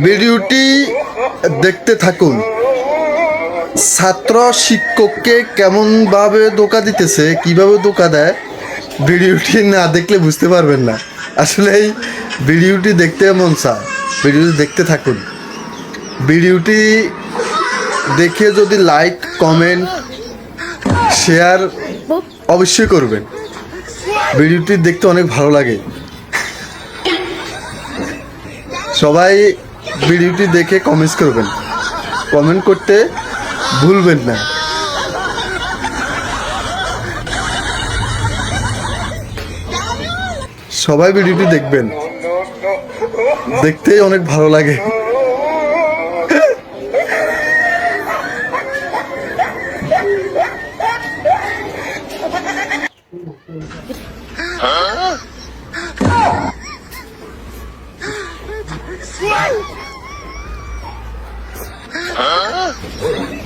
ভিডিওটি দেখতে থাকুন। ছাত্র শিক্ষককে কেমনভাবে ধোঁকা দিতেছে, কিভাবে ধোঁকা দেয়, ভিডিওটি না দেখলে বুঝতে পারবেন না। আসলে এই ভিডিওটি দেখতে মন চায়, ভিডিওটি দেখতে থাকুন। ভিডিওটি দেখে যদি লাইক, কমেন্ট, শেয়ার অবশ্যই করবেন। ভিডিওটি দেখতে অনেক ভালো লাগে। সবাই ভিডিওটি দেখে কমেন্টস করবেন, কমেন্ট করতে ভুলবেন না। সবাই ভিডিওটি দেখবেন, দেখতেই অনেক ভালো লাগে। Huh?